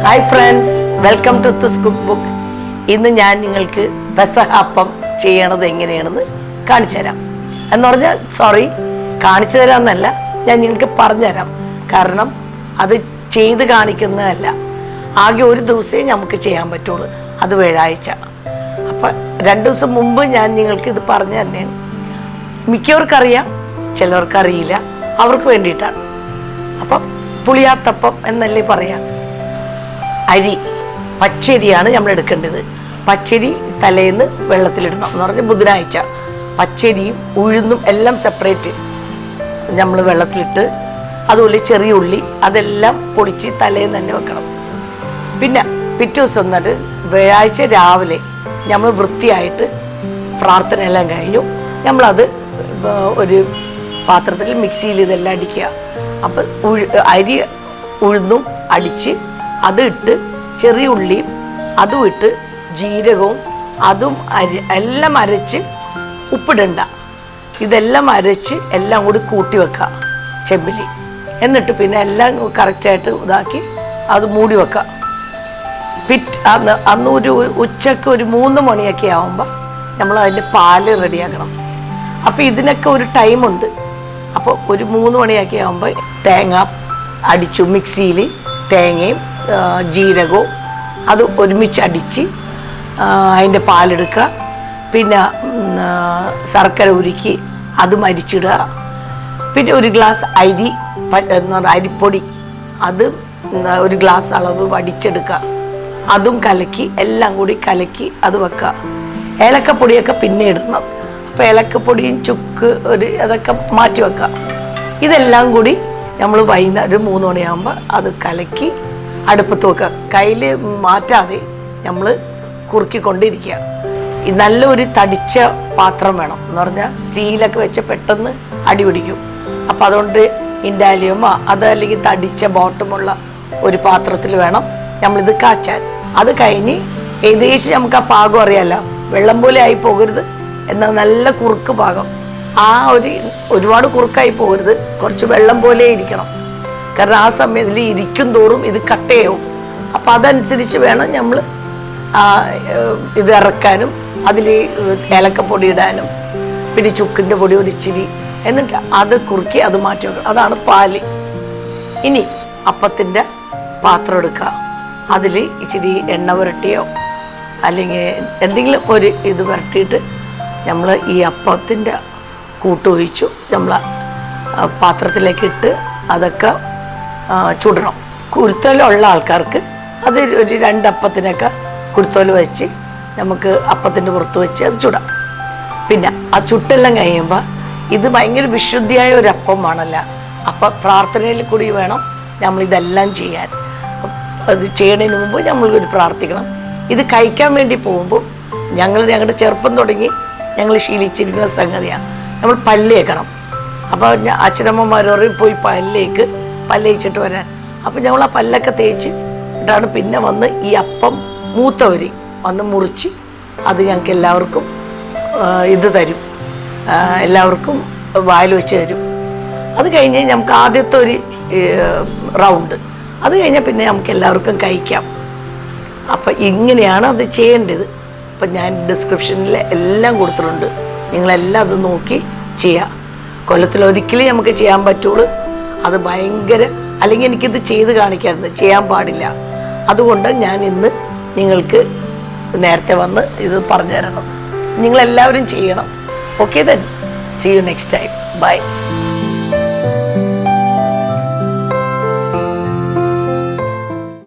Hi friends, welcome to this cook book. ഇന്ന് ഞാൻ നിങ്ങൾക്ക് പെസഹ അപ്പം ചെയ്യണത് എങ്ങനെയാണെന്ന് കാണിച്ചു തരാം. എന്ന് പറഞ്ഞാൽ കാണിച്ചു തരാമെന്നല്ല, ഞാൻ നിങ്ങൾക്ക് പറഞ്ഞുതരാം. കാരണം അത് ചെയ്ത് കാണിക്കുന്നതല്ല, ആകെ ഒരു ദിവസമേ നമുക്ക് ചെയ്യാൻ പറ്റുള്ളൂ, അത് വ്യാഴാഴ്ച. അപ്പം 2 ദിവസം മുമ്പ് ഞാൻ നിങ്ങൾക്ക് ഇത് പറഞ്ഞു തന്നെയാണ്. മിക്കവർക്കറിയാം, ചിലവർക്കറിയില്ല, അവർക്ക് വേണ്ടിയിട്ടാണ്. അപ്പം പുളിയാത്തപ്പം എന്നല്ലേ പറയാം. അരി പച്ചരിയാണ് നമ്മൾ എടുക്കേണ്ടത്. പച്ചരി തലേന്ന് വെള്ളത്തിലിടണം എന്ന് പറഞ്ഞാൽ ബുധനാഴ്ച പച്ചരിയും ഉഴുന്നും എല്ലാം സെപ്പറേറ്റ് നമ്മൾ വെള്ളത്തിലിട്ട്, അതുപോലെ ചെറിയ ഉള്ളി അതെല്ലാം പൊടിച്ച് തലേന്ന് തന്നെ വെക്കണം. പിന്നെ പിറ്റേ ദിവസം എന്നിട്ട് വ്യാഴാഴ്ച രാവിലെ നമ്മൾ വൃത്തിയായിട്ട് പ്രാർത്ഥന എല്ലാം കഴിഞ്ഞു നമ്മളത് ഒരു പാത്രത്തിൽ മിക്സിയിൽ ഇതെല്ലാം അടിക്കുക. അപ്പം അരി ഉഴുന്നും അടിച്ച് അത് ഇട്ട്, ചെറിയ ഉള്ളിയും അതും ഇട്ട്, ജീരകവും അതും എല്ലാം അരച്ച്, ഉപ്പിടണ്ട, ഇതെല്ലാം അരച്ച് എല്ലാം കൂടി കൂട്ടി വെക്കുക ചെമ്പിൽ. എന്നിട്ട് പിന്നെ എല്ലാം കറക്റ്റായിട്ട് ഇതാക്കി അത് മൂടി വെക്കുക. അന്ന് ഒരു ഉച്ചക്ക് ഒരു 3 മണിയൊക്കെ ആകുമ്പോൾ നമ്മൾ അതിൻ്റെ പാല് റെഡിയാക്കണം. അപ്പോൾ ഇതിനൊക്കെ ഒരു ടൈമുണ്ട്. അപ്പോൾ ഒരു 3 മണിയൊക്കെ ആകുമ്പോൾ തേങ്ങ അടിച്ചു, മിക്സിയിൽ തേങ്ങയും ജീരകവും അത് ഒരുമിച്ച് അടിച്ച് അതിൻ്റെ പാലെടുക്കുക. പിന്നെ ശർക്കര ഉരുക്കി അതും അരിച്ചിടുക. പിന്നെ ഒരു ഗ്ലാസ് അരി എന്ന് പറഞ്ഞാൽ അരിപ്പൊടി, അത് ഒരു ഗ്ലാസ് അളവ് വടിച്ചെടുക്കുക. അതും കലക്കി എല്ലാം കൂടി കലക്കി അത് വെക്കുക. ഏലക്കപ്പൊടിയൊക്കെ പിന്നെ ഇടണം. അപ്പോൾ ഏലക്കപ്പൊടിയും ചുക്ക് അതൊക്കെ മാറ്റി വെക്കുക. ഇതെല്ലാം കൂടി നമ്മൾ വൈകുന്നേരം 3 മണിയാകുമ്പോൾ അത് കലക്കി അടുപ്പത്ത് വെക്കുക. കയ്യിൽ മാറ്റാതെ നമ്മൾ കുറുക്കിക്കൊണ്ടിരിക്കുക. നല്ലൊരു തടിച്ച പാത്രം വേണം. എന്ന് പറഞ്ഞാൽ സ്റ്റീലൊക്കെ വെച്ച് പെട്ടെന്ന് അടി പിടിക്കും. അപ്പം അതുകൊണ്ട് ഇൻഡാലിയമോ അതല്ലെങ്കിൽ തടിച്ച ബോട്ടമുള്ള ഒരു പാത്രത്തിൽ വേണം നമ്മളിത് കാച്ചാൻ. അത് കഴിഞ്ഞ് ഏകദേശം നമുക്ക് ആ പാകം അറിയാമല്ലോ, വെള്ളം പോലെ ആയി പോകരുത്, എന്നാൽ നല്ല കുറുക്ക് പാകം. ആ ഒരുപാട് കുറുക്കായി പോകരുത്, കുറച്ച് വെള്ളം പോലെ ഇരിക്കണം. കാരണം ആ സമയത്തിൽ ഇരിക്കും തോറും ഇത് കട്ടയാവും. അപ്പം അതനുസരിച്ച് വേണം നമ്മൾ ഇത് ഇറക്കാനും അതിൽ ഏലക്കപ്പൊടി ഇടാനും പിന്നെ ചുക്കിൻ്റെ പൊടി ഒരു ഇച്ചിരി, എന്നിട്ട് അത് കുറുക്കി അത് മാറ്റി വെക്കണം. അതാണ് പാല്. ഇനി അപ്പത്തിൻ്റെ പാത്രം എടുക്കുക. അതിൽ ഇച്ചിരി എണ്ണ പുരട്ടിയോ അല്ലെങ്കിൽ എന്തെങ്കിലും ഒരു ഇത് പുരട്ടിയിട്ട് നമ്മൾ ഈ അപ്പത്തിൻ്റെ കൂട്ടൊഴിച്ചു നമ്മൾ പാത്രത്തിലേക്ക് ഇട്ട് അതൊക്കെ ചുടണം. കുരുത്തോലുള്ള ആൾക്കാർക്ക് അത് ഒരു 2 അപ്പത്തിനൊക്കെ കുരുത്തോല് വെച്ച് നമുക്ക് അപ്പത്തിൻ്റെ പുറത്ത് വെച്ച് അത് ചുടാം. പിന്നെ ആ ചുട്ടെല്ലാം കഴിയുമ്പോൾ ഇത് ഭയങ്കര വിശുദ്ധിയായ ഒരു അപ്പമാണല്ലോ. അപ്പം പ്രാർത്ഥനയിൽ കൂടി വേണം നമ്മളിതെല്ലാം ചെയ്യാൻ. അത് ചെയ്യണതിന് മുമ്പ് നമ്മൾക്കൊരു പ്രാർത്ഥിക്കണം. ഇത് കഴിക്കാൻ വേണ്ടി പോകുമ്പോൾ ഞങ്ങളുടെ ചെറുപ്പം തുടങ്ങി ഞങ്ങൾ ശീലിച്ചിരിക്കുന്ന സംഗതിയാണ്, നമ്മൾ പല്ലേക്കണം. അപ്പോൾ അച്ഛനമ്മമാരോട് പോയി പല്ലേച്ചിട്ട് വരാൻ. അപ്പം ഞങ്ങൾ ആ പല്ലൊക്കെ തേച്ച് ഇട്ടാണ് പിന്നെ വന്ന് ഈ അപ്പം മൂത്തവർ വന്ന് മുറിച്ച് അത് ഞങ്ങൾക്ക് എല്ലാവർക്കും ഇത് തരും, എല്ലാവർക്കും വായിൽ വെച്ച് തരും. അത് കഴിഞ്ഞ് നമുക്ക് ആദ്യത്തെ ഒരു റൗണ്ട്, അത് കഴിഞ്ഞാൽ പിന്നെ നമുക്ക് എല്ലാവർക്കും കഴിക്കാം. അപ്പം ഇങ്ങനെയാണ് അത് ചെയ്യേണ്ടത്. അപ്പം ഞാൻ ഡിസ്ക്രിപ്ഷനിൽ എല്ലാം കൊടുത്തിട്ടുണ്ട്, നിങ്ങളെല്ലാം അത് നോക്കി ചെയ്യുക. കൊല്ലത്തിലൊരിക്കലും നമുക്ക് ചെയ്യാൻ പറ്റുള്ളൂ. അത് ഭയങ്കര, അല്ലെങ്കിൽ എനിക്കിത് ചെയ്ത് കാണിക്കാറുണ്ട്, ചെയ്യാൻ പാടില്ല. അതുകൊണ്ട് ഞാൻ ഇന്ന് നിങ്ങൾക്ക് നേരത്തെ വന്ന് ഇത് പറഞ്ഞു തരണം. നിങ്ങളെല്ലാവരും ചെയ്യണം. Okay then, see you next time. By.